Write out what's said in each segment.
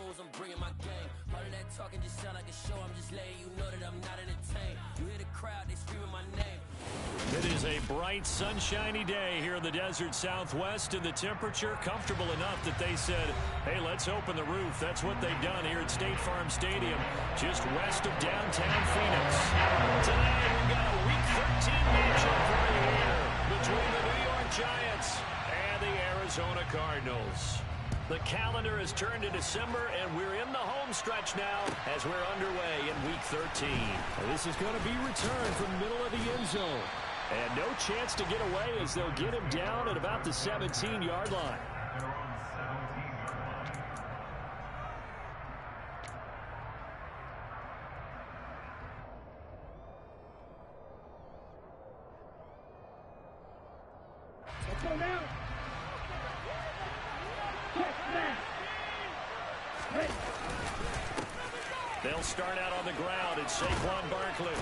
goons, I'm bringing my gang. All of that talking just sound like a show. I'm just letting you know that I'm not entertained. You hear the crowd, they screaming my name. It is a bright, sunshiny day here in the desert Southwest, and the temperature comfortable enough that they said, hey, let's open the roof. That's what they've done here at State Farm Stadium, just west of downtown Phoenix. Tonight, we've got a Week 13 matchup for you here between the New York Giants and the Arizona Cardinals. The calendar has turned to December, and we're in the home stretch now as we're underway in Week 13. This is going to be returned from the middle of the end zone. And no chance to get away as they'll get him down at about the 17-yard line. Let's go now. They'll start out on the ground. It's Saquon Barkley.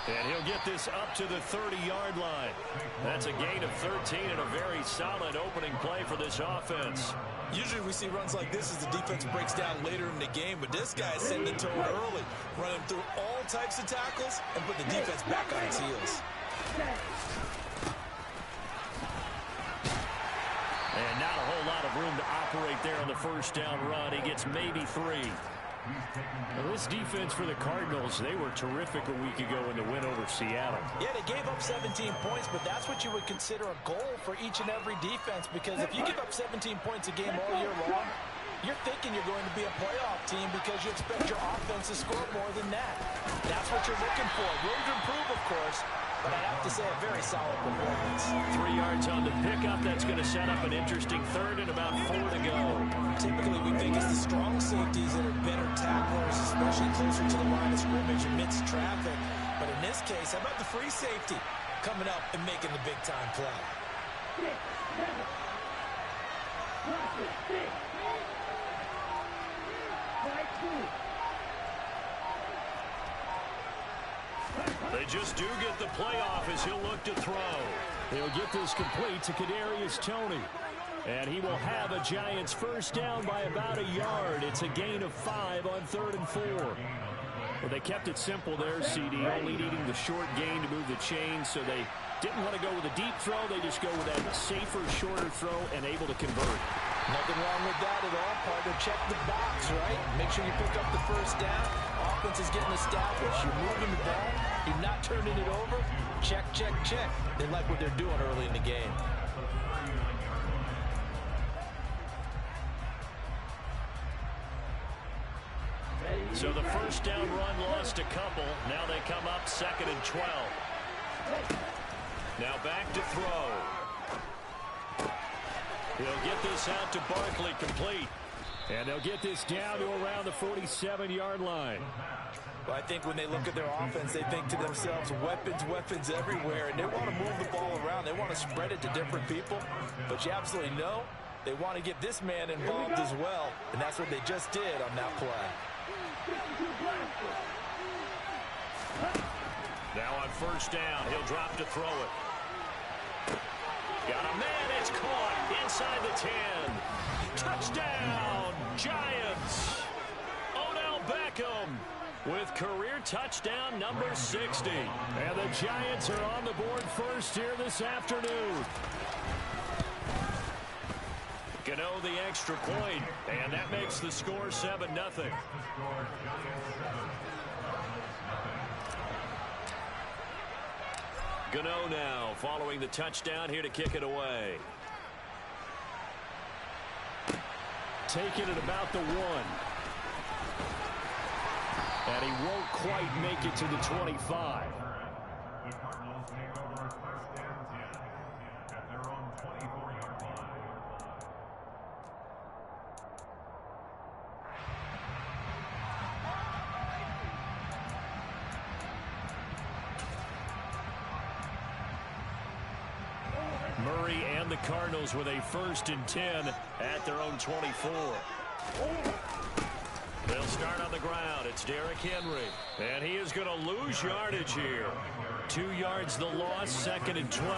And he'll get this up to the 30-yard line. That's a gain of 13 and a very solid opening play for this offense. Usually we see runs like this as the defense breaks down later in the game, but this guy's setting the tone early, running through all types of tackles and put the defense back on its heels. And not a whole lot of room to operate there on the first down run. He gets maybe 3. Now, this defense for the Cardinals, they were terrific a week ago in the win over Seattle. Yeah, they gave up 17 points, but that's what you would consider a goal for each and every defense, because if you give up 17 points a game all year long, you're thinking you're going to be a playoff team because you expect your offense to score more than that. That's what you're looking for. Room to improve, of course, but I have to say a very solid performance. 3 yards on the pickup. That's going to set up an interesting third and about 4 to go. Typically, we think it's the strong safeties that are better tacklers, especially closer to the line of scrimmage amidst traffic. But in this case, how about the free safety coming up and making the big-time play? They just do get the playoff as he'll look to throw. He'll get this complete to Kadarius Toney. And he will have a Giants first down by about a yard. It's a gain of 5 on 3rd and 4. Well, they kept it simple there, CD, only needing the short gain to move the chains, so they didn't want to go with a deep throw. They just go with that safer, shorter throw and able to convert. Nothing wrong with that at all, partner. Check the box, right? Make sure you pick up the first down. Offense is getting established. You're moving the ball. You're not turning it over. Check, check, check. They like what they're doing early in the game. So the first down run lost a couple. Now they come up 2nd and 12. Now back to throw. He'll get this out to Barkley, complete. And they'll get this down to around the 47-yard line. Well, I think when they look at their offense, they think to themselves, weapons, weapons everywhere, and they want to move the ball around. They want to spread it to different people. But you absolutely know they want to get this man involved as well, and that's what they just did on that play. Now on first down, he'll drop to throw it. Got a man, it's caught inside the 10. Touchdown, Giants. Odell Beckham with career touchdown number 60. And the Giants are on the board first here this afternoon. Gano the extra point, and that makes the score 7-0. Gano now following the touchdown here to kick it away. Take it at about the 1. And he won't quite make it to the 25. The Cardinals take over 1st and 10 at their own 24-yard line. Murray and the Cardinals with a 1st and 10 at their own 24. They'll start on the ground. It's Derrick Henry. And he is going to lose yardage here. 2 yards the loss, 2nd and 12.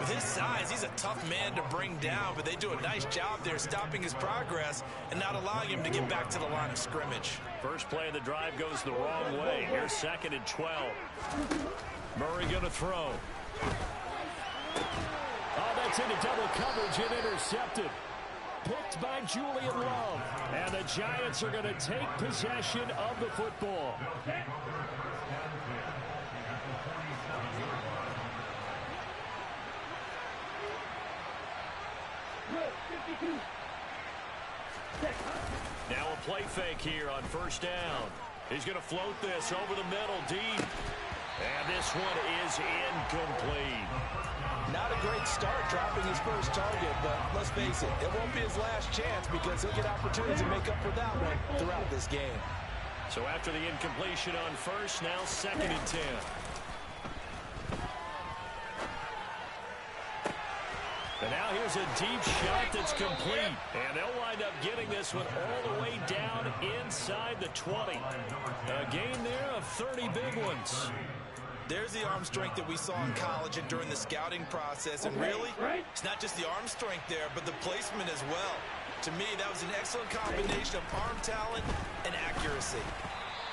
With his size, he's a tough man to bring down, but they do a nice job there stopping his progress and not allowing him to get back to the line of scrimmage. First play of the drive goes the wrong way. Here's 2nd and 12. Murray going to throw. Oh, that's into double coverage and intercepted. Picked by Julian Love. And the Giants are going to take possession of the football. Now a play fake here on first down. He's going to float this over the middle deep. And this one is incomplete. Not a great start dropping his first target, but let's face it, it won't be his last chance because he'll get opportunities to make up for that one throughout this game. So after the incompletion on first, now 2nd and 10. And now here's a deep shot that's complete. And they'll wind up getting this one all the way down inside the 20. A gain there of 30 big ones. There's the arm strength that we saw in college and during the scouting process. And really, it's not just the arm strength there, but the placement as well. To me, that was an excellent combination of arm talent and accuracy.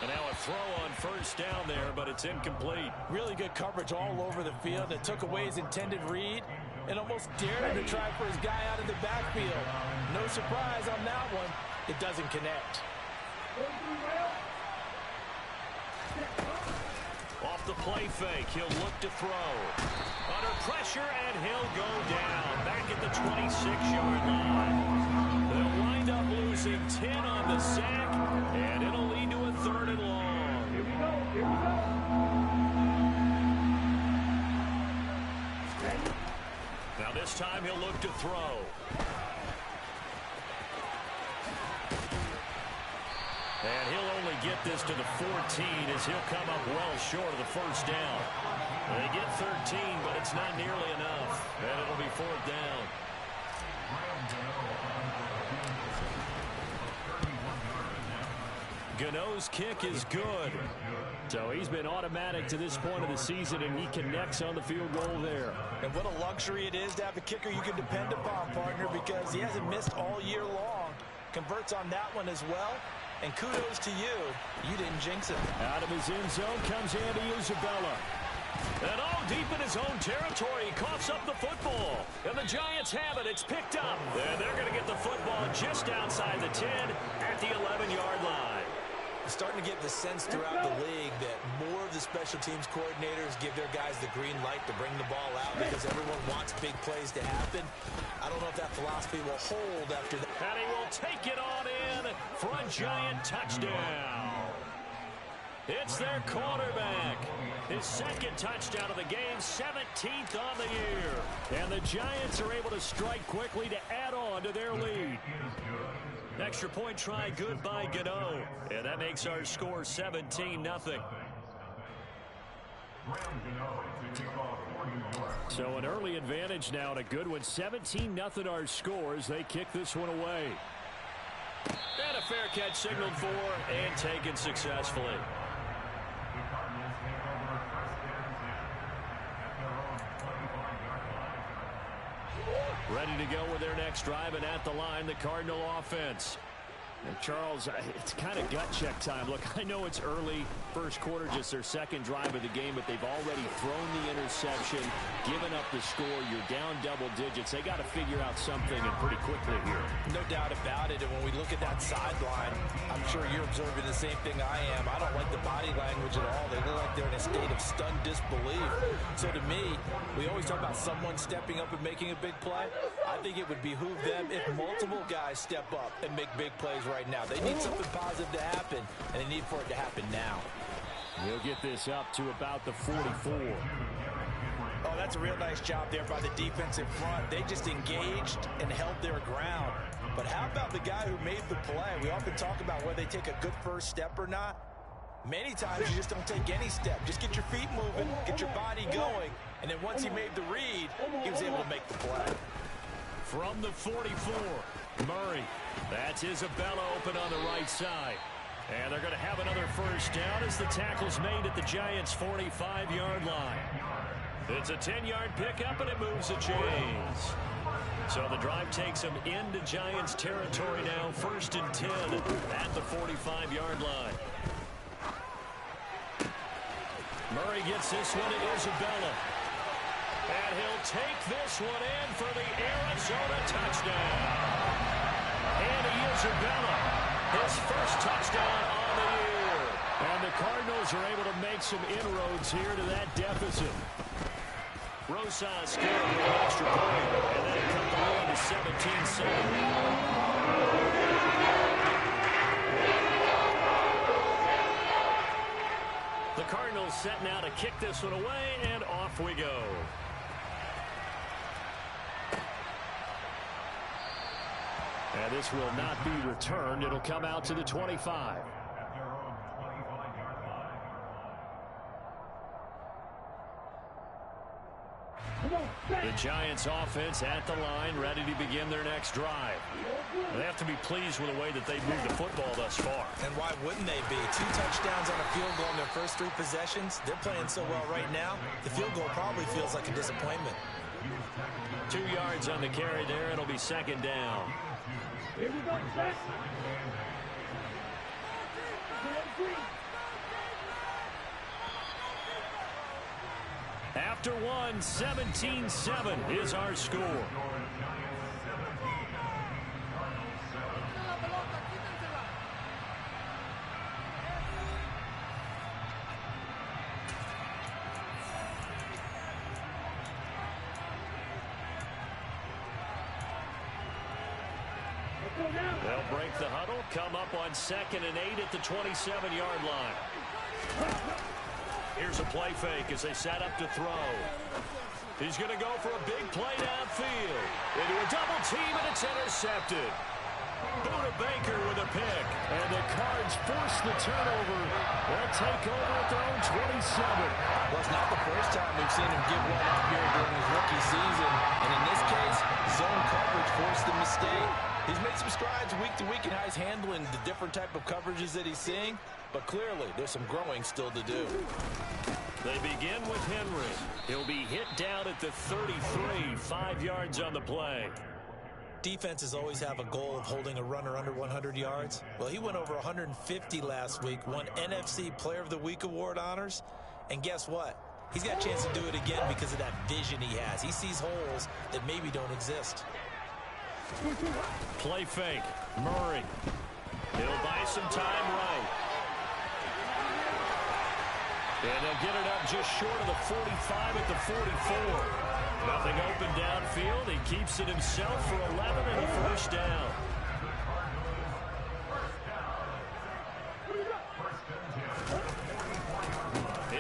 And now a throw on first down there, but it's incomplete. Really good coverage all over the field. It took away his intended read and almost dared him to try for his guy out of the backfield. No surprise on that one. It doesn't connect. Off the play fake, he'll look to throw. Under pressure, and he'll go down. Back at the 26-yard line. They'll wind up losing 10 on the sack, and it'll lead to a 3rd and long. Here we go. Here we go. Now this time he'll look to throw. And he'll only get this to the 14 as he'll come up well short of the first down. They get 13, but it's not nearly enough. And it'll be 4th down. Gano's kick is good. So he's been automatic to this point of the season, and he connects on the field goal there. And what a luxury it is to have a kicker you can depend upon, partner, because he hasn't missed all year long. Converts on that one as well. And kudos to you. You didn't jinx it. Out of his end zone comes Andy Isabella. And deep in his own territory, he coughs up the football. And the Giants have it. It's picked up. And they're going to get the football just outside the 10 at the 11-yard line. Starting to get the sense throughout the league that more of the special teams coordinators give their guys the green light to bring the ball out because everyone wants big plays to happen. I don't know if that philosophy will hold after that. And he will take it on in for a Giant touchdown. It's their quarterback. His 2nd touchdown of the game, 17th on the year. And the Giants are able to strike quickly to add on to their lead. Extra point try good by Gano. And that makes our score 17-0. So an early advantage now and a good one. 17-0 our score as they kick this one away. And a fair catch signaled for and taken successfully. Ready to go with their next drive, and at the line, the Cardinal offense. And Charles, it's kind of gut check time. Look, I know it's early, first quarter, just their 2nd drive of the game, but they've already thrown the interception, given up the score. You're down double digits. They got to figure out something, and pretty quickly here. No doubt about it. And when we look at that sideline, I'm sure you're observing the same thing I am. I don't like the body language at all. They look like they're in a state of stunned disbelief. So to me, we always talk about someone stepping up and making a big play. I think it would behoove them if multiple guys step up and make big plays right now. They need something positive to happen, and they need for it to happen now. We'll get this up to about the 44. Oh, that's a real nice job there by the defensive front. They just engaged and held their ground. But how about the guy who made the play? We often talk about whether they take a good first step or not. Many times you just don't take any step. Just get your feet moving, get your body going, and then once he made the read, he was able to make the play. From the 44, Murray. That's Isabella open on the right side. And they're going to have another first down as the tackle's made at the Giants' 45-yard line. It's a 10-yard pickup, and it moves the chains. So the drive takes them into Giants territory now, 1st and 10 at the 45-yard line. Murray gets this one to Isabella. And he'll take this one in for the Arizona touchdown. Andy Isabella, his first touchdown on the year. And the Cardinals are able to make some inroads here to that deficit. Rosas scored with an extra point, and then it cut the lead to 17-7. The Cardinals set now to kick this one away, and off we go. And this will not be returned. It'll come out to the 25. The Giants offense at the line, ready to begin their next drive. They have to be pleased with the way that they've moved the football thus far. And why wouldn't they be? 2 touchdowns on a field goal in their first 3 possessions. They're playing so well right now, the field goal probably feels like a disappointment. 2 yards on the carry there. It'll be 2nd down. Here we go, set. After one, 17-7 is our score. They'll break the huddle, come up on 2nd and 8 at the 27-yard line. Here's a play fake as they set up to throw. He's going to go for a big play downfield. Into a double team, and it's intercepted. Buda Baker with a pick. And the Cards force the turnover. They'll take over at their own 27. Well, it's not the first time we've seen him give one up here during his rookie season. And in this case, zone coverage forced the mistake. He's made some strides week to week in how he's handling the different type of coverages that he's seeing. But clearly, there's some growing still to do. They begin with Henry. He'll be hit down at the 33, 5 yards on the play. Defenses always have a goal of holding a runner under 100 yards. Well, he went over 150 last week, won NFC Player of the Week award honors. And guess what? He's got a chance to do it again because of that vision he has. He sees holes that maybe don't exist. Play fake. Murray. He'll buy some time right. And they'll get it up just short of the 45 at the 44. Nothing open downfield. He keeps it himself for 11 and a first down.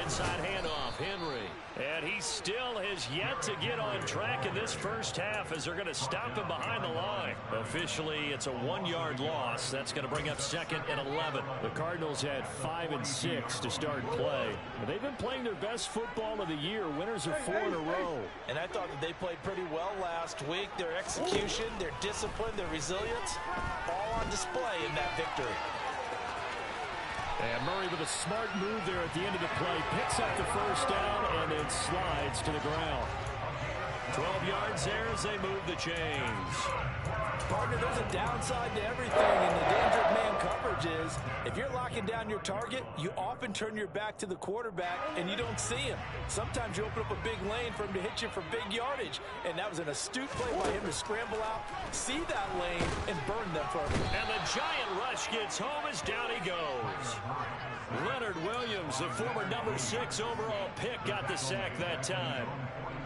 Inside handoff, Henry. And he still has yet to get on track in this first half as they're going to stop him behind the line. Officially, it's a 1-yard loss. That's going to bring up 2nd and 11. The Cardinals had 5 and 6 to start play. They've been playing their best football of the year. Winners are 4 in a row. And I thought that they played pretty well last week. Their execution, their discipline, their resilience, all on display in that victory. And Murray with a smart move there at the end of the play. Picks up the first down and then slides to the ground. 12 yards there as they move the chains. Partner, there's a downside to everything, and the danger of man coverage is if you're locking down your target, you often turn your back to the quarterback and you don't see him. Sometimes you open up a big lane for him to hit you for big yardage, and that was an astute play by him to scramble out, see that lane, and burn them for him. And the giant rush gets home as down he goes. Leonard Williams, the former number 6 overall pick, got the sack that time.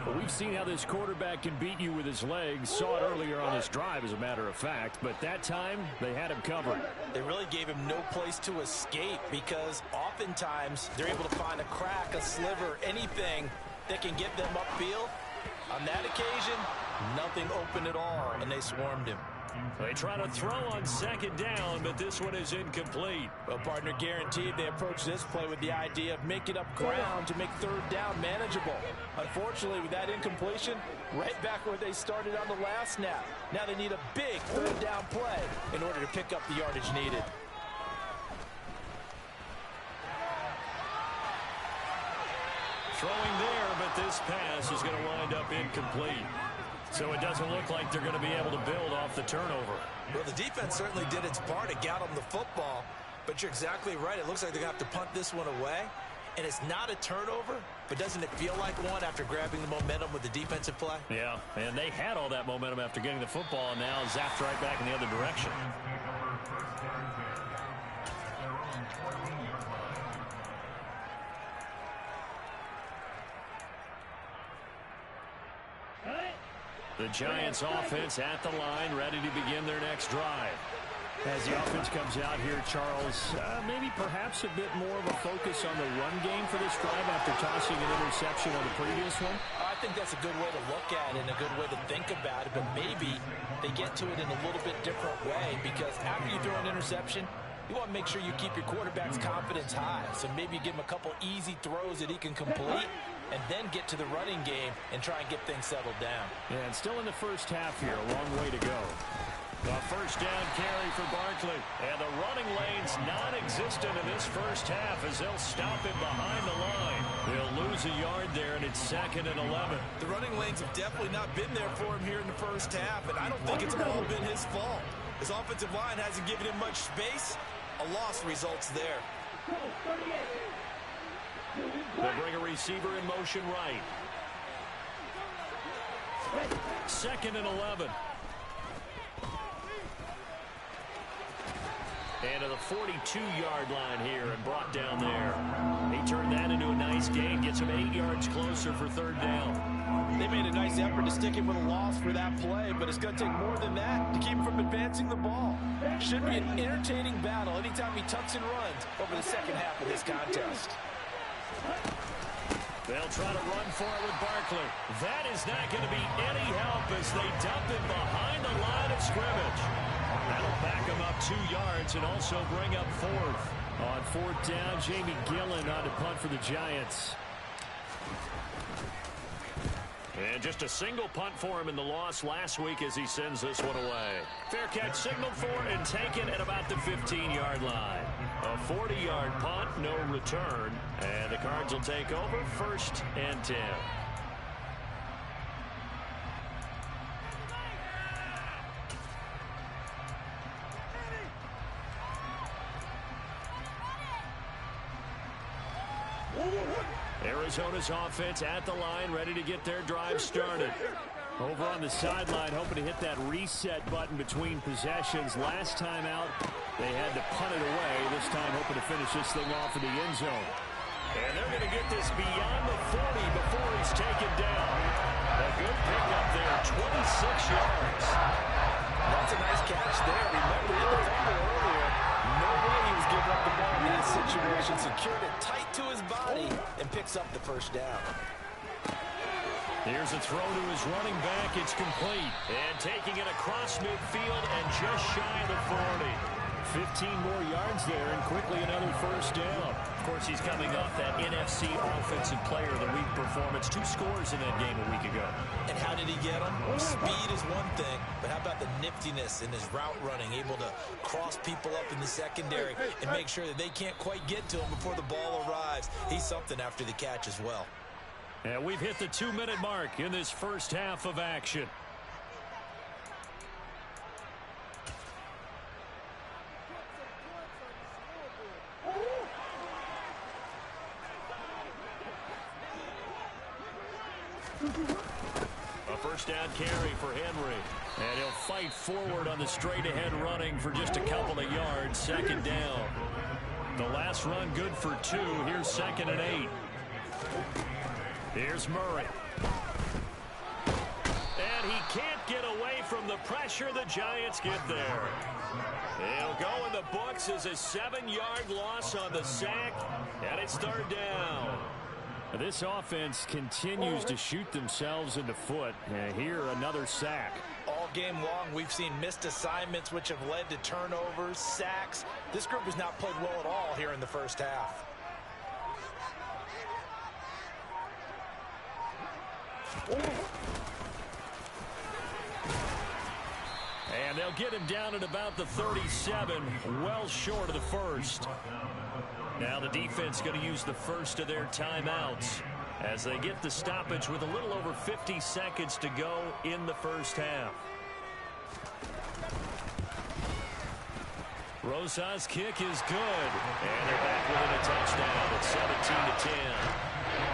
Well, we've seen how this quarterback can beat you with his legs. Saw it earlier on this drive, as a matter of fact. But that time, they had him covered. They really gave him no place to escape because oftentimes they're able to find a crack, a sliver, anything that can get them upfield. On that occasion, nothing open at all, and they swarmed him. They try to throw on 2nd down, but this one is incomplete. Well, partner, guaranteed they approach this play with the idea of making up ground to make 3rd down manageable. Unfortunately, with that incompletion, right back where they started on the last snap. Now they need a big 3rd down play in order to pick up the yardage needed. Throwing there, but this pass is going to wind up incomplete. So it doesn't look like they're going to be able to build off the turnover. Well, the defense certainly did its part to get them the football, but you're exactly right. It looks like they're going to have to punt this one away, and it's not a turnover, but doesn't it feel like one after grabbing the momentum with the defensive play? Yeah, and they had all that momentum after getting the football, and now zapped right back in the other direction. The Giants offense at the line, ready to begin their next drive. As the offense comes out here, Charles, maybe perhaps a bit more of a focus on the run game for this drive after tossing an interception on the previous one? I think that's a good way to look at it and a good way to think about it, but maybe they get to it in a little bit different way, because after you throw an interception, you want to make sure you keep your quarterback's confidence high. So maybe you give him a couple easy throws that he can complete, and then get to the running game and try and get things settled down. Yeah, and still in the first half here, a long way to go. A first down carry for Barkley. And the running lane's non-existent in this first half as they'll stop him behind the line. They'll lose a yard there, and it's 2nd and 11. The running lanes have definitely not been there for him here in the first half, and I don't think it's all been his fault. His offensive line hasn't given him much space. A loss results there. They'll bring a receiver in motion right. 2nd and 11. And to the 42-yard line here and brought down there. He turned that into a nice gain, gets him 8 yards closer for 3rd down. They made a nice effort to stick him with a loss for that play, but it's going to take more than that to keep him from advancing the ball. Should be an entertaining battle anytime he tucks and runs over the second half of this contest. They'll try to run for it with Barkley. That is not going to be any help as they dump him behind the line of scrimmage. That'll back him up 2 yards and also bring up 4th. On 4th down, Jamie Gillen on to punt for the Giants. And just a single punt for him in the loss last week as he sends this one away. Fair catch signaled for and taken at about the 15-yard line. A 40-yard punt, no return. And the Cards will take over 1st and 10. Arizona's offense at the line, ready to get their drive started. Over on the sideline, hoping to hit that reset button between possessions. Last time out, they had to punt it away. This time, hoping to finish this thing off in the end zone. And they're going to get this beyond the 40 before he's taken down. A good pickup there, 26 yards. That's a nice catch there. Remember, in the fumble earlier, no way he was giving up the ball in that situation. Secured it tight to his body and picks up the first down. Here's a throw to his running back. It's complete. And taking it across midfield and just shy of the 40. 15 more yards there and quickly another first down. Of course, he's coming off that NFC Offensive Player of the Week performance. 2 scores in that game a week ago. And how did he get them? Speed is one thing, but how about the niftiness in his route running, able to cross people up in the secondary and make sure that they can't quite get to him before the ball arrives. He's something after the catch as well. And we've hit the 2-minute mark in this first half of action. A first down carry for Henry. And he'll fight forward on the straight-ahead running for just a couple of yards. 2nd down. The last run good for 2. Here's 2nd and 8. Here's Murray. And he can't get away from the pressure. The Giants get there. He'll go in the books as a 7-yard loss on the sack. And it's 3rd down. This offense continues to shoot themselves in the foot. Here, another sack. All game long, we've seen missed assignments, which have led to turnovers, sacks. This group has not played well at all here in the first half. And they'll get him down at about the 37, well short of the first. Now the defense going to use the first of their timeouts. as they get the stoppage with a little over 50 seconds to go in the first half. Rosas' kick is good, and they're back within a touchdown. It's 17-10.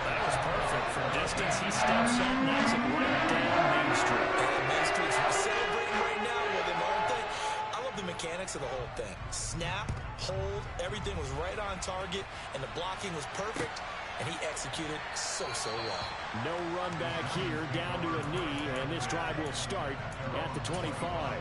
That was perfect. From distance, he steps up, knocks it right down Main Street. Main Street's celebrating right now with him, aren't they? I love the mechanics of the whole thing. Snap, hold, everything was right on target, and the blocking was perfect, and he executed so well. No run back here, down to a knee, and this drive will start at the 25.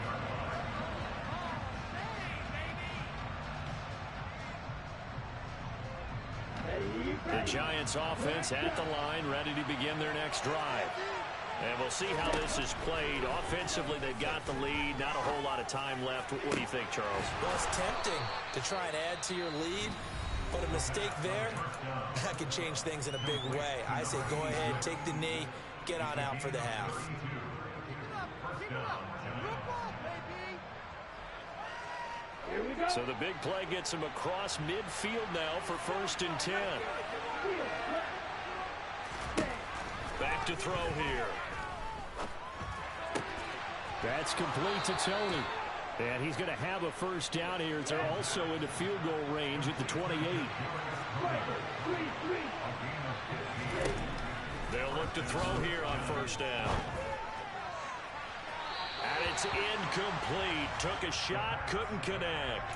The Giants offense at the line, ready to begin their next drive. And we'll see how this is played. Offensively, they've got the lead. Not a whole lot of time left. What do you think, Charles? Well, it's tempting to try and add to your lead, but a mistake there, that could change things in a big way. I say go ahead, take the knee, get on out for the half. So the big play gets him across midfield now for 1st and 10. Back to throw here. That's complete to Tony. And he's going to have a first down here. They're also into field goal range at the 28. They'll look to throw here on 1st down. And it's incomplete. Took a shot, couldn't connect.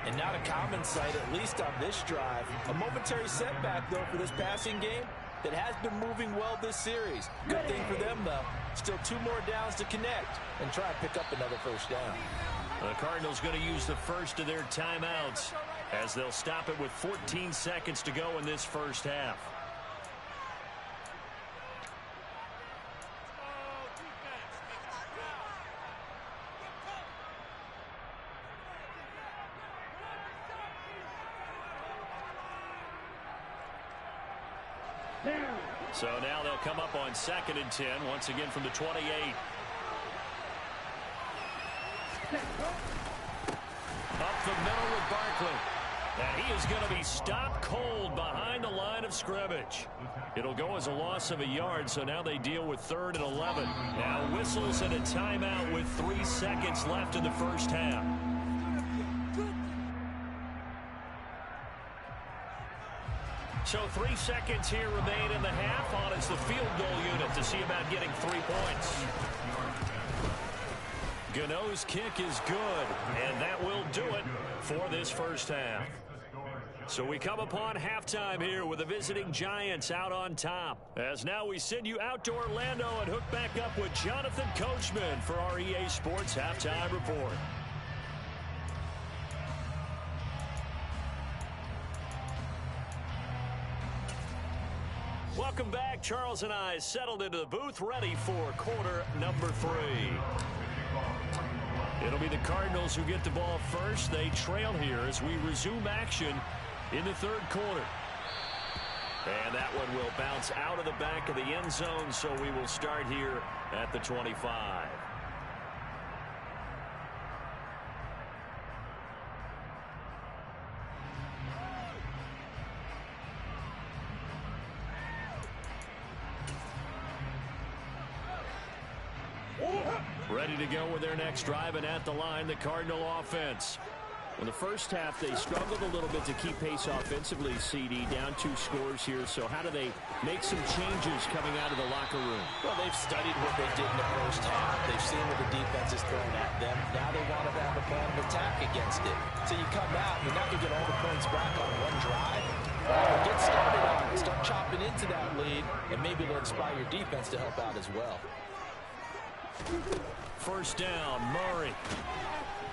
And not a common sight, at least on this drive. A momentary setback, though, for this passing game that has been moving well this series. Good thing for them, though. Still 2 more downs to connect and try and pick up another first down. The Cardinals going to use the first of their timeouts as they'll stop it with 14 seconds to go in this first half. So now they'll come up on 2nd and 10, once again from the 28. Up the middle with Barkley. And he is going to be stopped cold behind the line of scrimmage. It'll go as a loss of a yard, so now they deal with 3rd and 11. Now whistles and a timeout with 3 seconds left in the first half. So 3 seconds here remain in the half. On is the field goal unit to see about getting 3 points. Gano's kick is good, and that will do it for this first half. So we come upon halftime here with the visiting Giants out on top. As now we send you out to Orlando and hook back up with Jonathan Coachman for our EA Sports Halftime Report. Welcome back. Charles and I settled into the booth, ready for quarter number 3. It'll be the Cardinals who get the ball first. They trail here as we resume action in the 3rd quarter. And that one will bounce out of the back of the end zone, so we will start here at the 25. Ready to go with their next drive, and at the line, the Cardinal offense. In the first half, they struggled a little bit to keep pace offensively, CD, down 2 scores here. So how do they make some changes coming out of the locker room? Well, they've studied what they did in the first half. They've seen what the defense is throwing at them. Now they want to have a plan of attack against it. So you come out, you're not going to get all the points back on one drive. Get started on it. Start chopping into that lead, and maybe it'll inspire your defense to help out as well. First down, Murray.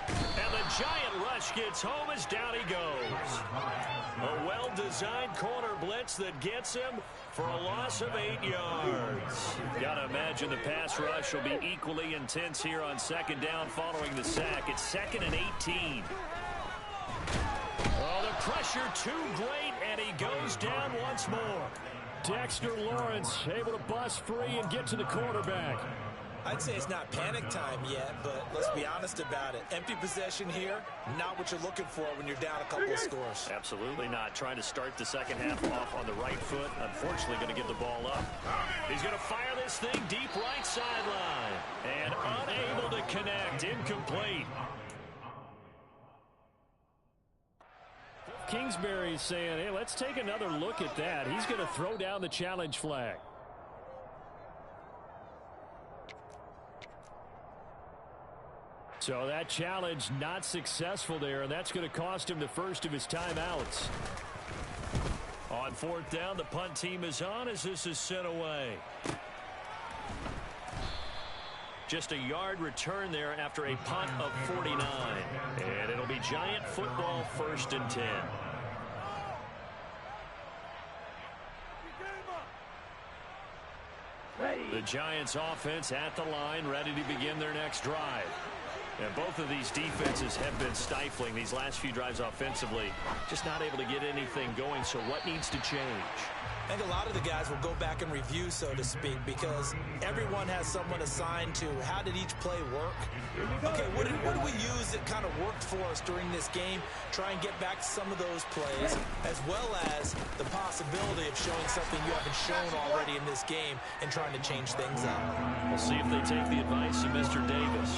And the giant rush gets home as down he goes. A well-designed corner blitz that gets him for a loss of 8 yards. Gotta imagine the pass rush will be equally intense here on 2nd down following the sack. It's 2nd and 18. Oh, the pressure too great, and he goes down once more. Dexter Lawrence able to bust free and get to the quarterback. I'd say it's not panic time yet, but let's be honest about it. Empty possession here, not what you're looking for when you're down a couple of scores. Absolutely not. Trying to start the second half off on the right foot. Unfortunately, going to give the ball up. He's going to fire this thing deep right sideline. And unable to connect. Incomplete. Kingsbury's saying, hey, let's take another look at that. He's going to throw down the challenge flag. So that challenge not successful there, and that's going to cost him the first of his timeouts. On fourth down, the punt team is on as this is sent away. Just a yard return there after a punt of 49. And it'll be Giant football, 1st and 10. The Giants offense at the line, ready to begin their next drive. And both of these defenses have been stifling these last few drives offensively. Just not able to get anything going, so what needs to change? I think a lot of the guys will go back and review, so to speak, because everyone has someone assigned to how did each play work. Okay, what did we use that kind of worked for us during this game? Try and get back to some of those plays, as well as the possibility of showing something you haven't shown already in this game and trying to change things up. We'll see if they take the advice of Mr. Davis.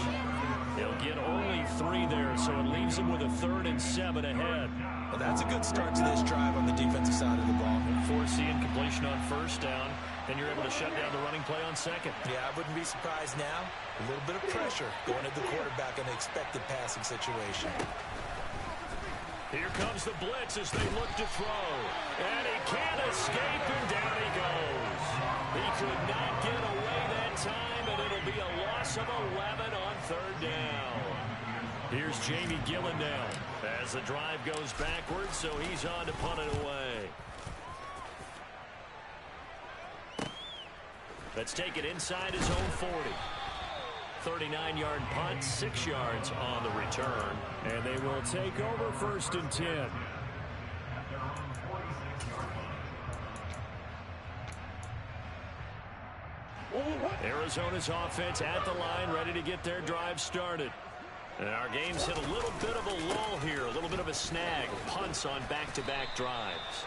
They'll get only 3 there, so it leaves them with a 3rd and 7 ahead. Well, that's a good start to this drive on the defensive side of the ball. Force the incompletion on 1st down, and you're able to shut down the running play on 2nd. Yeah, I wouldn't be surprised now. A little bit of pressure going at the quarterback in an expected passing situation. Here comes the blitz as they look to throw. And he can't escape, and down he goes. He could not get away that time, and it'll be a loss of 11 on 3rd down. Here's Jamie Gillen now as the drive goes backwards, so he's on to punt it away. Let's take it inside his own 40. 39-yard punt, 6 yards on the return. And they will take over 1st and 10. Arizona's offense at the line, ready to get their drive started. And our game's hit a little bit of a lull here, a little bit of a snag. Punts on back-to-back drives.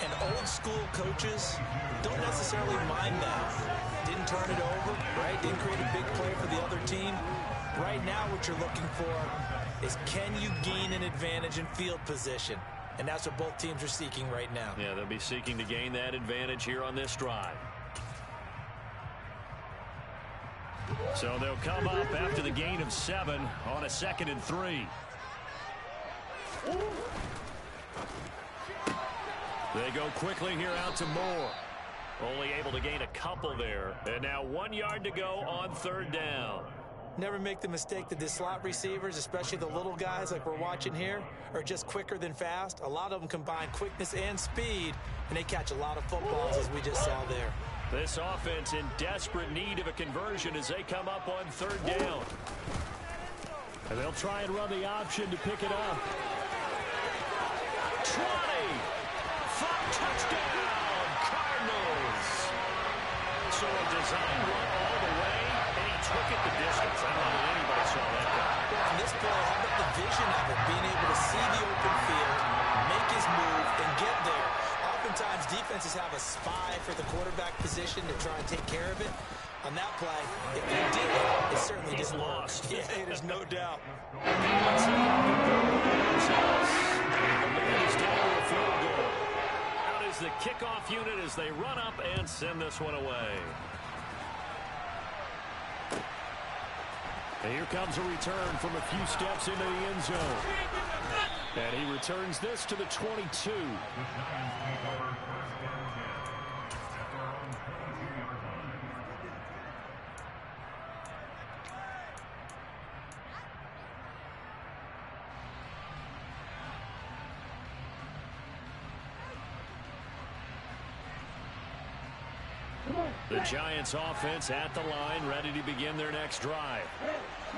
And old-school coaches don't necessarily mind that. Didn't turn it over, right? Didn't create a big play for the other team. Right now what you're looking for is can you gain an advantage in field position? And that's what both teams are seeking right now. Yeah, they'll be seeking to gain that advantage here on this drive. So they'll come up after the gain of 7 on a 2nd and 3. They go quickly here out to Moore. Only able to gain a couple there. And now 1 yard to go on 3rd down. Never make the mistake that the slot receivers, especially the little guys like we're watching here, are just quicker than fast. A lot of them combine quickness and speed, and they catch a lot of footballs as we just saw there. This offense in desperate need of a conversion as they come up on 3rd down. And they'll try and run the option to pick it up. 20! Touchdown, Cardinals! So a design run all the way, and he took it the distance. I don't know that anybody saw that guy. Well, on this play, how about the vision of it, being able to see the open field, make his move, and get there. Oftentimes, defenses have a spy for the quarterback position to try and take care of it. On that play, if he did it certainly He's didn't lost. work. Yeah, there's no doubt. Let's see how the goes. The lead is down to a field goal. Out is the kickoff unit as they run up and send this one away. And here comes a return from a few steps into the end zone. And he returns this to the 22. The Giants offense at the line, ready to begin their next drive.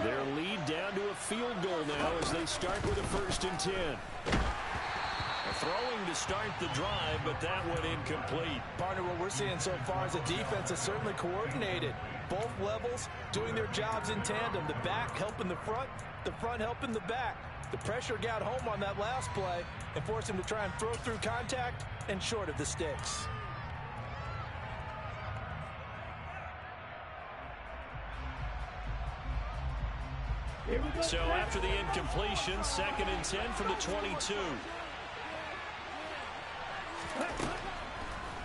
Their lead down to a field goal now as they start with a 1st and 10. Throwing to start the drive, but that one incomplete. Partner, what we're seeing so far is the defense is certainly coordinated. Both levels doing their jobs in tandem. The back helping the front helping the back. The pressure got home on that last play and forced him to try and throw through contact and short of the sticks. So after the incompletion, 2nd and 10 from the 22.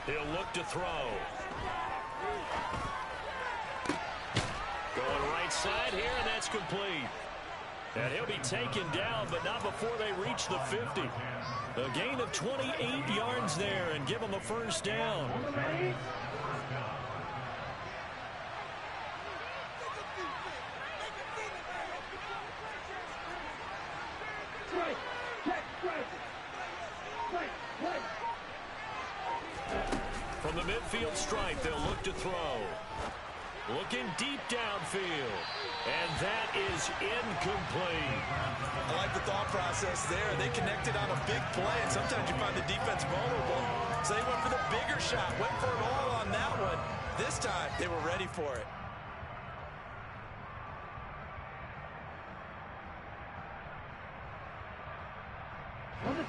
He'll look to throw. Going right side here, and that's complete. And he'll be taken down, but not before they reach the 50. A gain of 28 yards there and give him a first down. From the midfield stripe, they'll look to throw. Looking deep downfield. And that is incomplete. I like the thought process there. They connected on a big play, and sometimes you find the defense vulnerable. So they went for the bigger shot, went for it all on that one. This time, they were ready for it.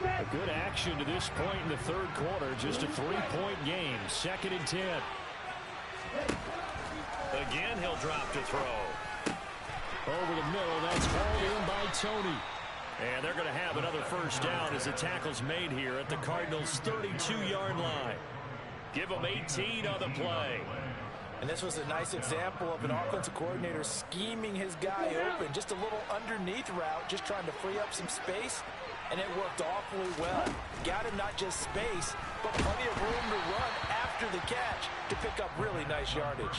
A good action to this point in the third quarter. Just a 3-point game. 2nd and 10. Again, he'll drop to throw. Over the middle, that's hauled in by Tony. And they're going to have another first down as the tackle's made here at the Cardinals' 32-yard line. Give them 18 on the play. And this was a nice example of an offensive coordinator scheming his guy open. Just a little underneath route, just trying to free up some space. And it worked awfully well. Got him not just space, but plenty of room to run after the catch to pick up really nice yardage.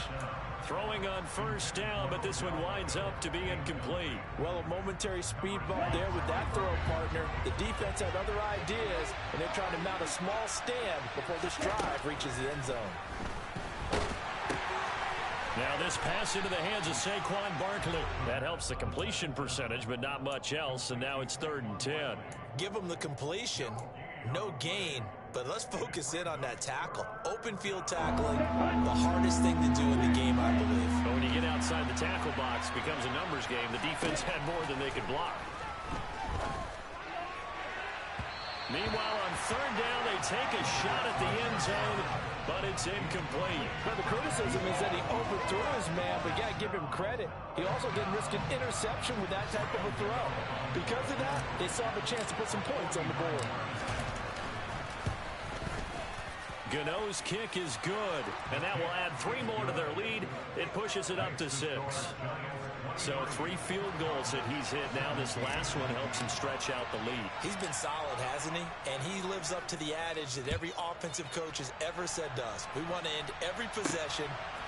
Throwing on first down, but this one winds up to be incomplete. Well, a momentary speed bump there with that throw partner. The defense had other ideas, and they're trying to mount a small stand before this drive reaches the end zone. Now this pass into the hands of Saquon Barkley. That helps the completion percentage, but not much else, and now it's 3rd and 10. Give them the completion, no gain, but let's focus in on that tackle. Open field tackling, the hardest thing to do in the game, I believe. But when you get outside the tackle box, it becomes a numbers game. The defense had more than they could block. Meanwhile, on 3rd down, they take a shot at the end zone, but it's incomplete. Now, the criticism is that he overthrew his man, but you got to give him credit. He also didn't risk an interception with that type of a throw. Because of that, they still have a chance to put some points on the board. Gano's kick is good, and that will add 3 more to their lead. It pushes it up to 6. So 3 field goals that he's hit now. This last one helps him stretch out the lead. He's been solid, hasn't he? And he lives up to the adage that every offensive coach has ever said to us. We want to end every possession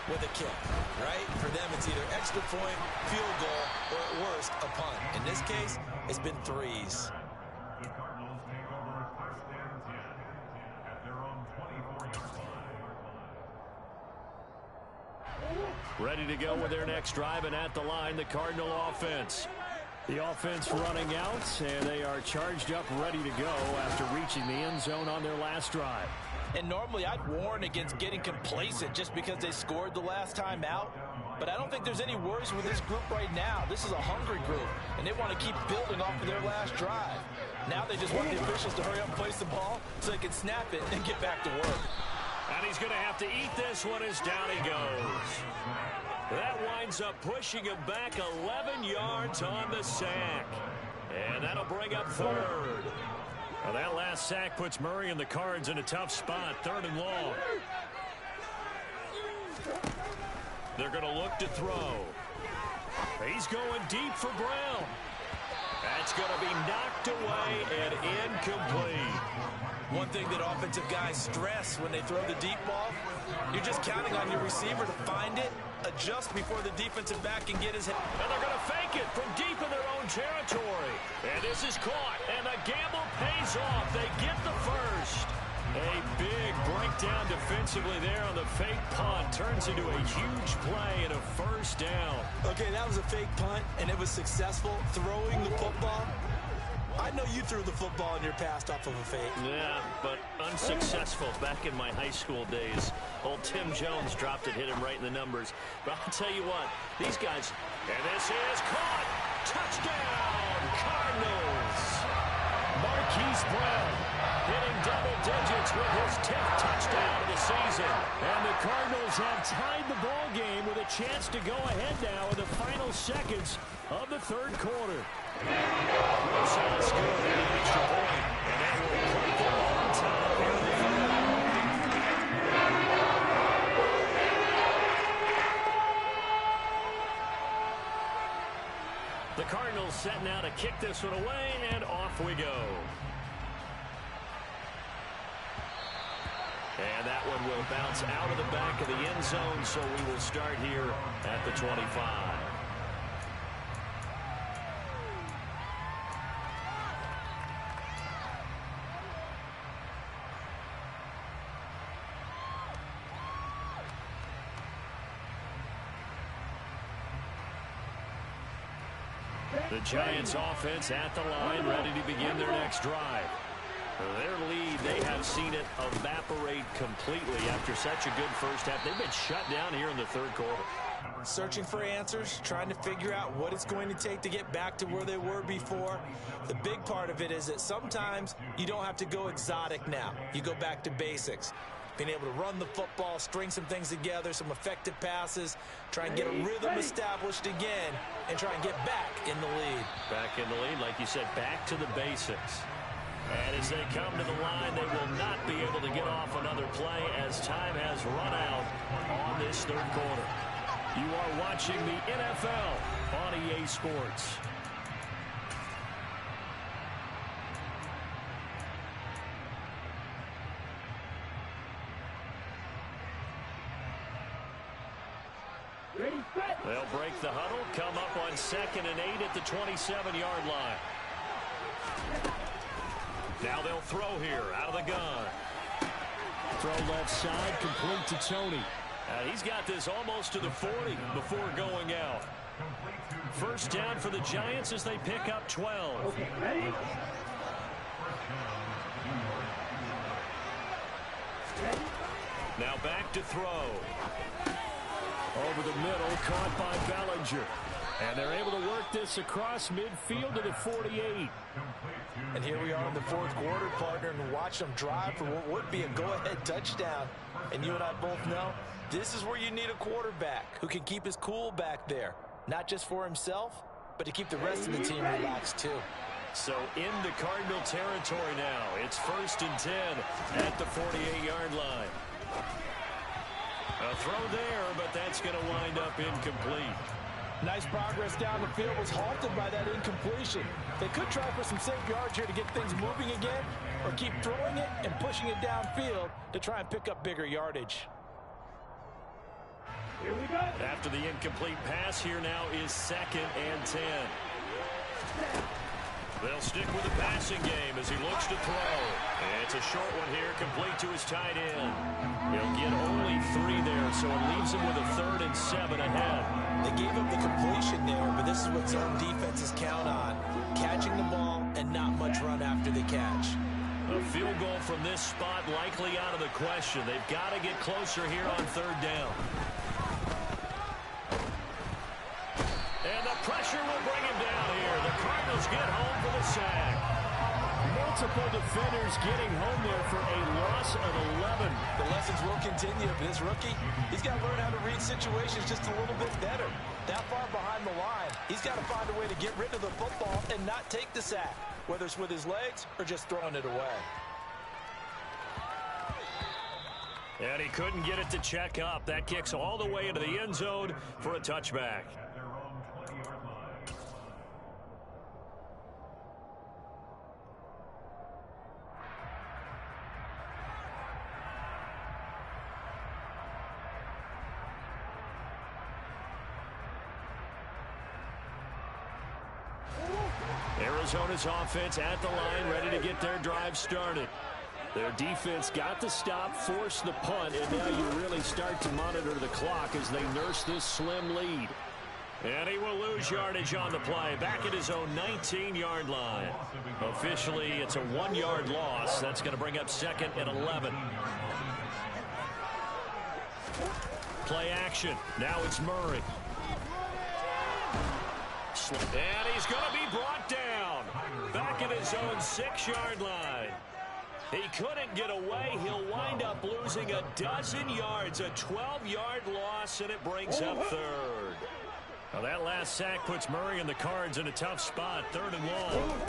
with a kick, right? For them, it's either extra point, field goal, or at worst, a punt. In this case, it's been 3s. The Cardinals take over 1st and 10 at their own 24-yard line. Ready to go with their next drive, and at the line, the Cardinal offense. The offense running out, and they are charged up, ready to go after reaching the end zone on their last drive. And normally I'd warn against getting complacent just because they scored the last time out. But I don't think there's any worries with this group right now. This is a hungry group, and they want to keep building off of their last drive. Now they just want the officials to hurry up and place the ball so they can snap it and get back to work. And he's going to have to eat this one as down he goes. That winds up pushing him back 11 yards on the sack. And that'll bring up 3rd. Well, that last sack puts Murray and the Cards in a tough spot. 3rd and long. They're going to look to throw. He's going deep for Brown. That's going to be knocked away and incomplete. One thing that offensive guys stress when they throw the deep ball, you're just counting on your receiver to find it, adjust before the defensive back can get his head. And they're going to fake it from deep in their own territory. And this is caught, and the gamble pays off. They get the first. A big breakdown defensively there on the fake punt. Turns into a huge play and a first down. Okay, that was a fake punt, and it was successful throwing the football. I know you threw the football in your past off of a fake. Yeah, but unsuccessful back in my high school days. Old Tim Jones dropped it, hit him right in the numbers. But I'll tell you what, these guys, and this is caught. Touchdown, Cardinals. Marquise Brown hitting double digits with his 10th touchdown of the season. And the Cardinals have tied the ball game with a chance to go ahead now in the final seconds of the third quarter. Wilson is good for the extra point, and they will play for a long time here in the third. The Cardinals set now to kick this one away, and off we go. And that one will bounce out of the back of the end zone, so we will start here at the 25. The Giants offense at the line, ready to begin their next drive. Their lead, they have seen it evaporate completely after such a good first half. They've been shut down here in the third quarter. Searching for answers, trying to figure out what it's going to take to get back to where they were before. The big part of it is that sometimes you don't have to go exotic now. You go back to basics. Being able to run the football, string some things together, some effective passes, try and get a rhythm established again, and try and get back in the lead. Back in the lead, like you said, back to the basics. And as they come to the line, they will not be able to get off another play as time has run out on this third quarter. You are watching the NFL on EA Sports. They'll break the huddle, come up on 2nd and 8 at the 27-yard line. Now they'll throw here out of the gun. Throw left side, complete to Tony. He's got this almost to the 40 before going out. First down for the Giants as they pick up 12. Okay, ready? Now back to throw. Over the middle, caught by Bellinger. And they're able to work this across midfield to the 48. And here we are in the fourth quarter, partner, and watch them drive for what would be a go-ahead touchdown. And you and I both know this is where you need a quarterback who can keep his cool back there. Not just for himself, but to keep the rest of the team relaxed too. So in the Cardinal territory now. It's 1st and 10 at the 48-yard line. A throw there, but that's going to wind up incomplete. Nice progress down the field, was halted by that incompletion. They could try for some safe yards here to get things moving again, or keep throwing it and pushing it downfield to try and pick up bigger yardage. Here we go. After the incomplete pass, here now is 2nd and 10. They'll stick with the passing game as he looks to throw. It's a short one here, complete to his tight end. He'll get only 3 there, so it leaves him with a 3rd and 7 ahead. They gave up the completion there, but this is what zone defenses count on. Catching the ball and not much run after the catch. A field goal from this spot likely out of the question. They've got to get closer here on 3rd down. And the pressure will bring him down here. The Cardinals get home for the sack. Multiple defenders getting home there for a loss of 11. The lessons will continue, but this rookie, he's got to learn how to read situations just a little bit better. That far behind the line, he's got to find a way to get rid of the football and not take the sack, whether it's with his legs or just throwing it away. And he couldn't get it to check up. That kicks all the way into the end zone for a touchback. Arizona's offense at the line, ready to get their drive started. Their defense got the stop, forced the punt, and now you really start to monitor the clock as they nurse this slim lead. And he will lose yardage on the play. Back at his own 19-yard line. Officially, it's a 1-yard loss. That's going to bring up 2nd and 11. Play action. Now it's Murray. And he's going to be brought down. Back at his own 6-yard line. He couldn't get away. He'll wind up losing a dozen yards. A 12-yard loss, and it brings up 3rd. Now that last sack puts Murray and the Cards in a tough spot. 3rd and long.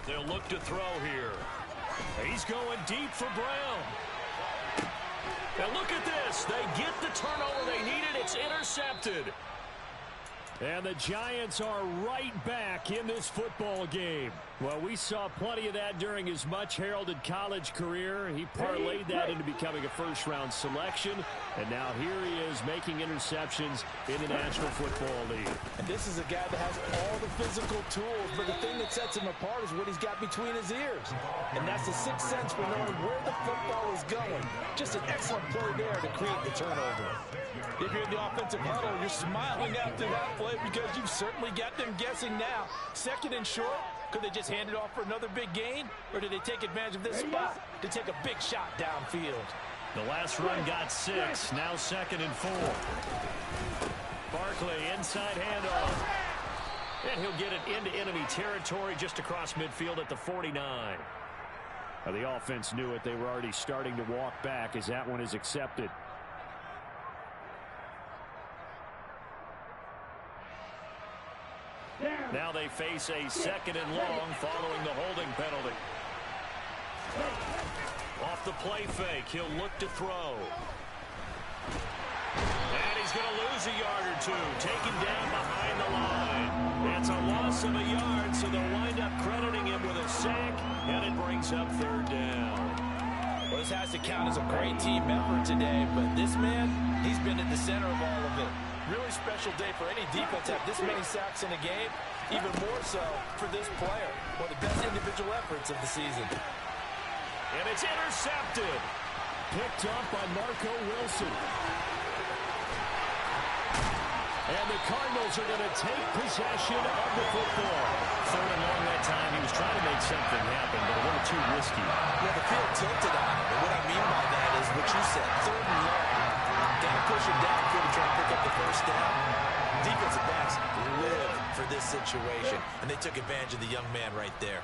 They'll look to throw here. He's going deep for Brown. And look at this. They get the turnover they needed. It's intercepted. And the Giants are right back in this football game. Well, we saw plenty of that during his much-heralded college career. He parlayed that into becoming a first-round selection. And now here he is making interceptions in the National Football League. And this is a guy that has all the physical tools, but the thing that sets him apart is what he's got between his ears. And that's the sixth sense for knowing where the football is going. Just an excellent play there to create the turnover. If you're in the offensive huddle, you're smiling after that play because you've certainly got them guessing now. 2nd and short, could they just hand it off for another big gain? Or did they take advantage of this spot to take a big shot downfield? The last run got 6. Now 2nd and 4. Barkley inside handoff. And he'll get it into enemy territory just across midfield at the 49. Now the offense knew it. They were already starting to walk back as that one is accepted. Now they face a 2nd and long following the holding penalty. Off the play fake, he'll look to throw. And he's going to lose a yard or 2. Taken down behind the line. It's a loss of a yard, so they'll wind up crediting him with a sack, and it brings up 3rd down. Well, this has to count as a great team effort today, but this man, he's been at the center of all of it. Really special day for any defense to have this many sacks in a game, even more so for this player. One of the best individual efforts of the season. And it's intercepted. Picked up by Marco Wilson. And the Cardinals are going to take possession of the football. 3rd and long that time. He was trying to make something happen, but a little too risky. Yeah, the field tilted on him. And what I mean by that is what you said. 3rd and long. Got to push him downfield to try to pick up the first down. Defensive backs live for this situation, and they took advantage of the young man right there.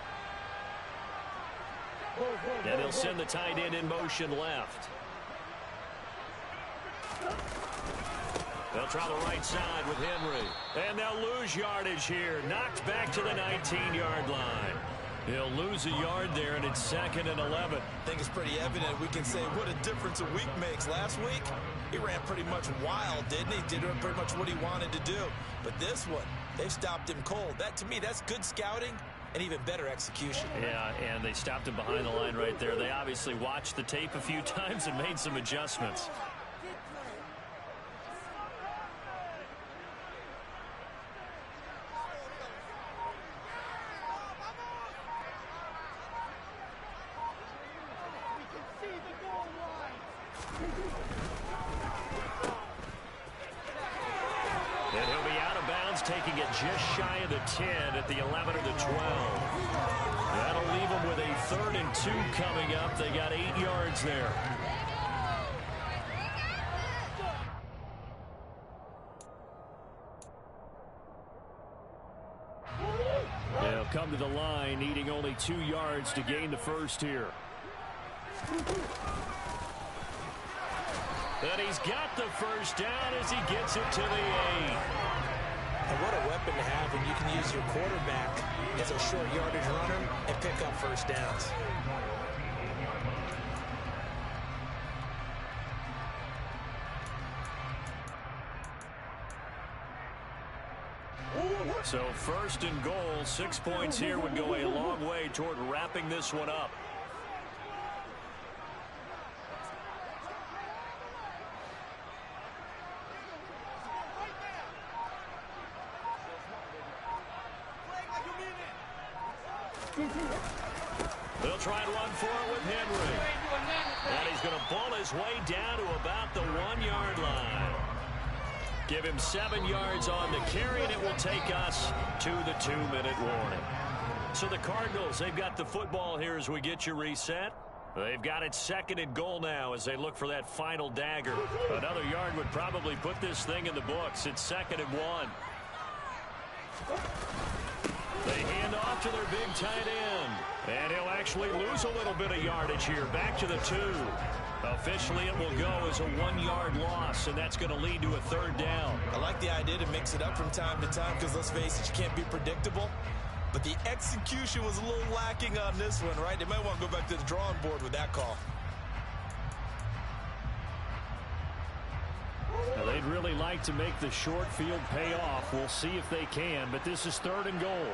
And he'll send the tight end in motion left. They'll try the right side with Henry. And they'll lose yardage here. Knocked back to the 19-yard line. He'll lose a yard there, and it's 2nd and 11. I think it's pretty evident. We can say what a difference a week makes. Last week, he ran pretty much wild, didn't he? Did pretty much what he wanted to do. But this one, they've stopped him cold. That, to me, that's good scouting and even better execution. Yeah, and they stopped him behind the line right there. They obviously watched the tape a few times and made some adjustments. And he'll be out of bounds, taking it just shy of the 10 at the 11 or the 12. That'll leave them with a 3rd and 2 coming up. They got 8 yards there. They'll come to the line, needing only 2 yards to gain the first here. And he's got the first down as he gets it to the 8. And what a weapon to have when you can use your quarterback as a short yardage runner and pick up first downs. So 1st and goal, 6 points here would go a long way toward wrapping this one up. They'll try and run for it with Henry. And he's going to pull his way down to about the 1-yard line. Give him 7 yards on the carry, and it will take us to the 2-minute warning. So the Cardinals, they've got the football here as we get you reset. They've got it 2nd and goal now as they look for that final dagger. Another yard would probably put this thing in the books. It's 2nd and 1. They hand off to their big tight end. And he'll actually lose a little bit of yardage here. Back to the 2. Officially, it will go as a 1-yard loss, and that's going to lead to a 3rd down. I like the idea to mix it up from time to time because, let's face it, you can't be predictable. But the execution was a little lacking on this one, right? They might want to go back to the drawing board with that call. Now, they'd really like to make the short field pay off. We'll see if they can, but this is 3rd and goal.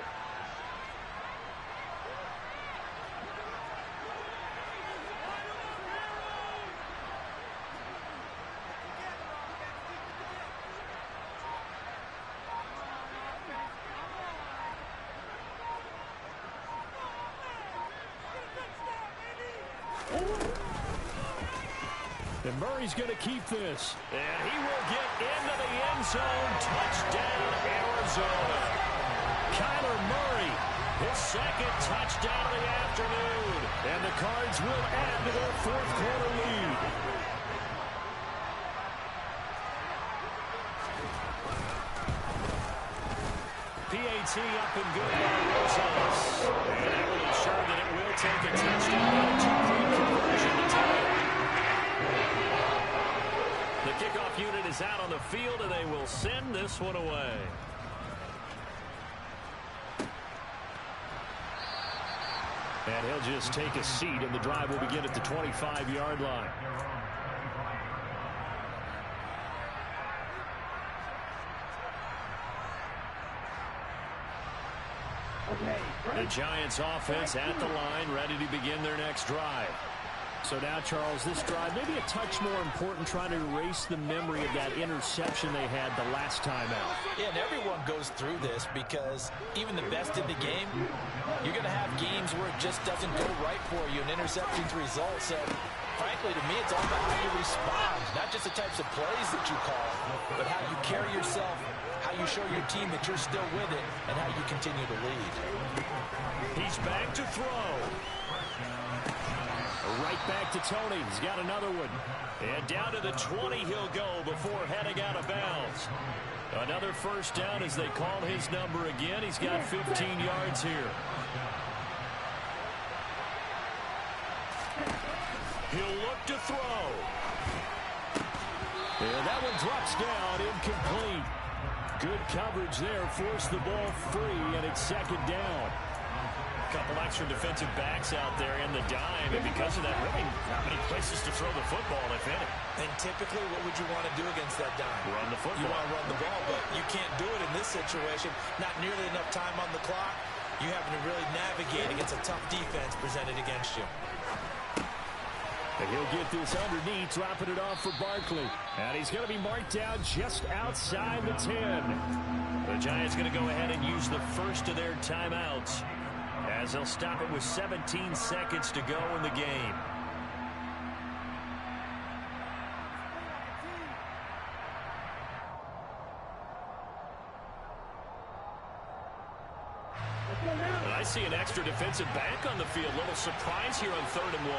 And Murray's going to keep this. And he will get into the end zone. Touchdown, Arizona. Kyler Murray, his 2nd touchdown of the afternoon. And the Cards will add to their 4th quarter lead. PAT up and good by Rosales. And that will ensure that it will take a touchdown and a 2-point conversion to tie it. The kickoff unit is out on the field, and they will send this one away. And he'll just take a seat, and the drive will begin at the 25-yard line. The Giants offense at the line, ready to begin their next drive. So now, Charles, this drive maybe a touch more important, trying to erase the memory of that interception they had the last time out. Yeah, and everyone goes through this because even the best in the game, you're going to have games where it just doesn't go right for you, and interceptions result. So, frankly, to me, it's all about how you respond, not just the types of plays that you call, but how you carry yourself, how you show your team that you're still with it, and how you continue to lead. He's back to throw. Right back to Tony. He's got another one. And down to the 20 he'll go before heading out of bounds. Another 1st down as they call his number again. He's got 15 yards here. He'll look to throw. And that one drops down, incomplete. Good coverage there, forced the ball free, and it's 2nd down. Couple extra defensive backs out there in the dime, and because of that, really not many places to throw the football, if any. And typically, what would you want to do against that dime? Run the football. You want to run the ball, but you can't do it in this situation. Not nearly enough time on the clock. You having to really navigate against a tough defense presented against you. And he'll get this underneath, dropping it off for Barkley. And he's going to be marked down just outside the 10. The Giants going to go ahead and use the first of their timeouts, as they'll stop it with 17 seconds to go in the game. And I see an extra defensive back on the field. Little surprise here on 3rd and 1.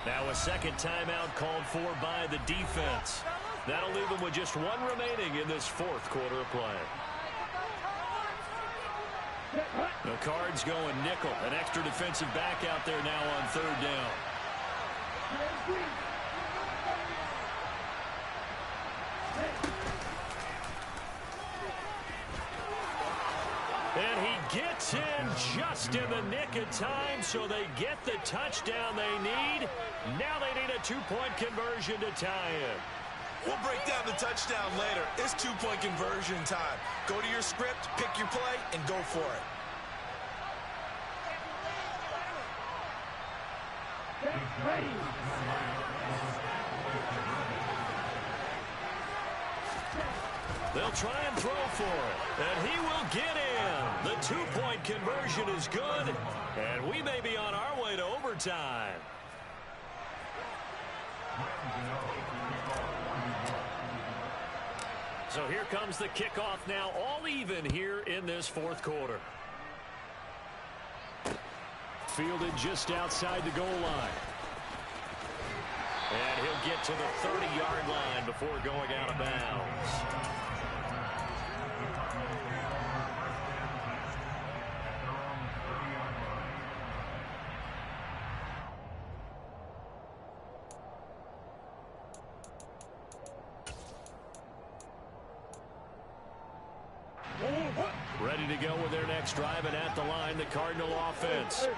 Now a 2nd timeout called for by the defense. That'll leave them with just 1 remaining in this 4th quarter of play. The Cards going nickel. An extra defensive back out there now on 3rd down. And he gets in just in the nick of time, so they get the touchdown they need. Now they need a 2-point conversion to tie it. We'll break down the touchdown later. It's 2-point conversion time. Go to your script, pick your play, and go for it. They'll try and throw for it, and he will get in. The 2-point conversion is good, and we may be on our way to overtime. So here comes the kickoff now, all even here in this fourth quarter. Fielded just outside the goal line. And he'll get to the 30-yard line before going out of bounds. Ready to go with their next drive, and at the line, the Cardinal offense.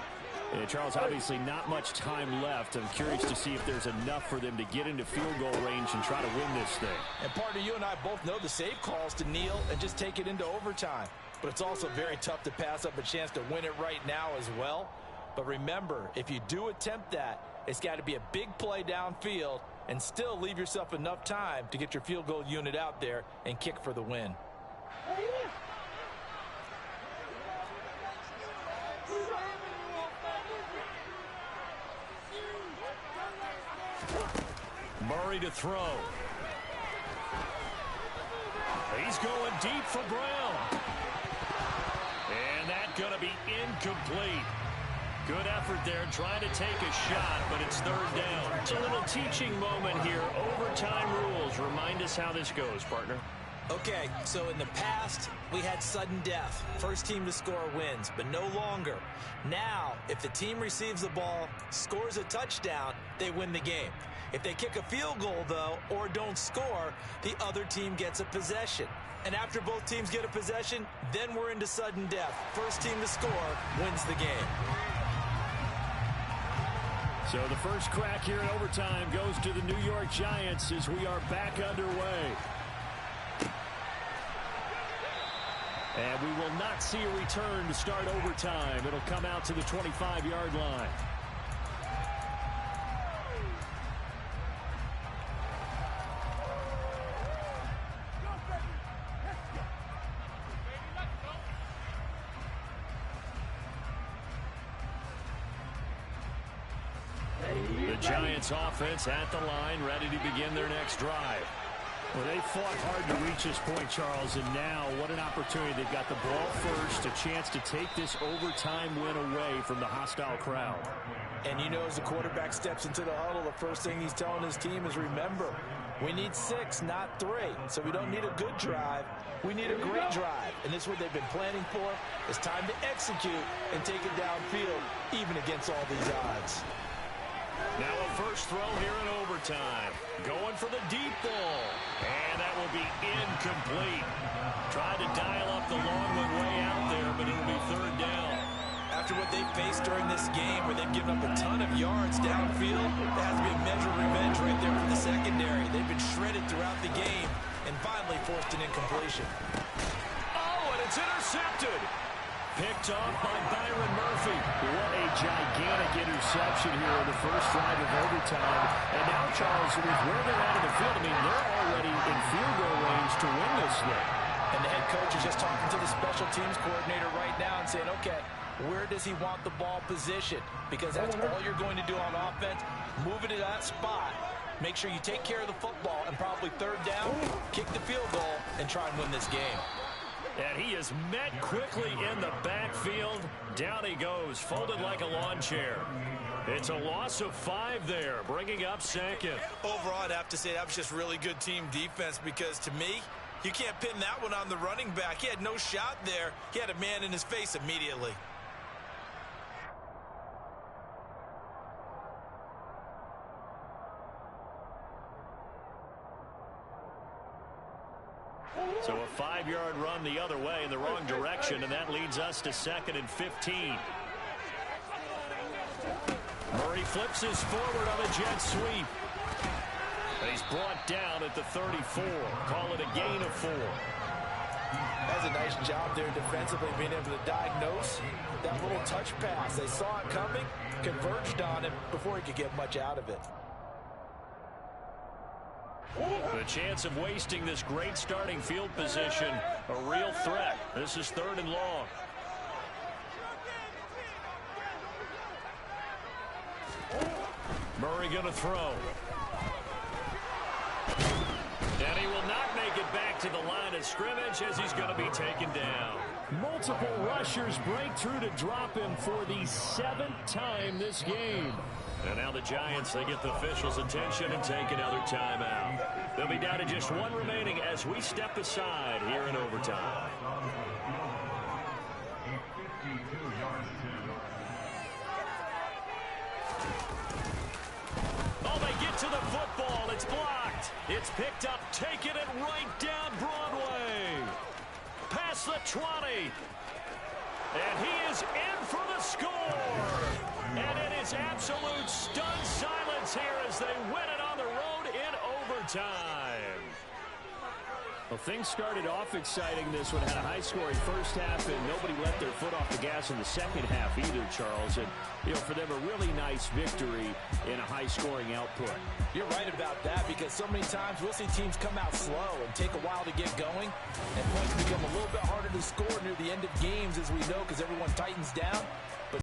And Charles, obviously not much time left. I'm curious to see if there's enough for them to get into field goal range and try to win this thing. And partner, you and I both know the save calls to kneel and just take it into overtime. But it's also very tough to pass up a chance to win it right now as well. But remember, if you do attempt that, it's got to be a big play downfield and still leave yourself enough time to get your field goal unit out there and kick for the win. Murray to throw. He's going deep for Brown. And that's going to be incomplete. Good effort there trying to take a shot, but it's third down. It's a little teaching moment here. Overtime rules. Remind us how this goes, partner. Okay, so in the past, we had sudden death. First team to score wins, but no longer. Now, if the team receives the ball, scores a touchdown, they win the game. If they kick a field goal, though, or don't score, the other team gets a possession. And after both teams get a possession, then we're into sudden death. First team to score wins the game. So the first crack here in overtime goes to the New York Giants as we are back underway. And we will not see a return to start overtime. It'll come out to the 25-yard line. The Giants offense at the line, ready to begin their next drive. Well, they fought hard to reach this point, Charles, and now what an opportunity. They've got the ball first, a chance to take this overtime win away from the hostile crowd. And you know, as the quarterback steps into the huddle, the first thing he's telling his team is, remember, we need 6, not 3. So we don't need a good drive. We need a great drive. And this is what they've been planning for. It's time to execute and take it downfield, even against all these odds. Now a first throw here in overtime. Going for the deep ball. And that will be incomplete. Tried to dial up the long one way out there, but it'll be third down. After what they faced during this game, where they've given up a ton of yards downfield, there has to be a measure of revenge right there for the secondary. They've been shredded throughout the game and finally forced an incompletion. Oh, and it's intercepted. Picked off by Byron Murphy. What a gigantic interception here in the first drive of overtime. And now, Charles, with where they're at in the field, I mean, they're already in field goal range to win this thing. And the head coach is just talking to the special teams coordinator right now and saying, okay, where does he want the ball positioned? Because that's all you're going to do on offense. Move it to that spot. Make sure you take care of the football, and probably third down, kick the field goal, and try and win this game. And he is met quickly in the backfield. Down he goes, folded like a lawn chair. It's a loss of 5 there, bringing up second. Overall, I'd have to say that was just really good team defense, because to me, you can't pin that one on the running back. He had no shot there. He had a man in his face immediately. So a 5-yard run the other way in the wrong direction, and that leads us to 2nd and 15. Murray flips his forward on a jet sweep. And he's brought down at the 34. Call it a gain of 4. That's a nice job there defensively, being able to diagnose that little touch pass. They saw it coming, converged on him before he could get much out of it. The chance of wasting this great starting field position, a real threat. This is 3rd and long. Murray going to throw. And he will not make it back to the line. of scrimmage as he's going to be taken down. Multiple rushers break through to drop him for the 7th time this game. And now the Giants, they get the officials' attention and take another timeout. They'll be down to just one remaining as we step aside here in overtime. Oh, they get to the football. It's blocked. It's picked up, taking it right down Broadway. Past the 20. And he is in for the score. And it is absolute stunned silence here as they win it on the road in overtime. Well, things started off exciting. This one had a high-scoring first half, and nobody let their foot off the gas in the second half either, Charles. And, for them, a really nice victory in a high-scoring output. You're right about that because so many times we'll see teams come out slow and take a while to get going, and points become a little bit harder to score near the end of games, as we know, because everyone tightens down.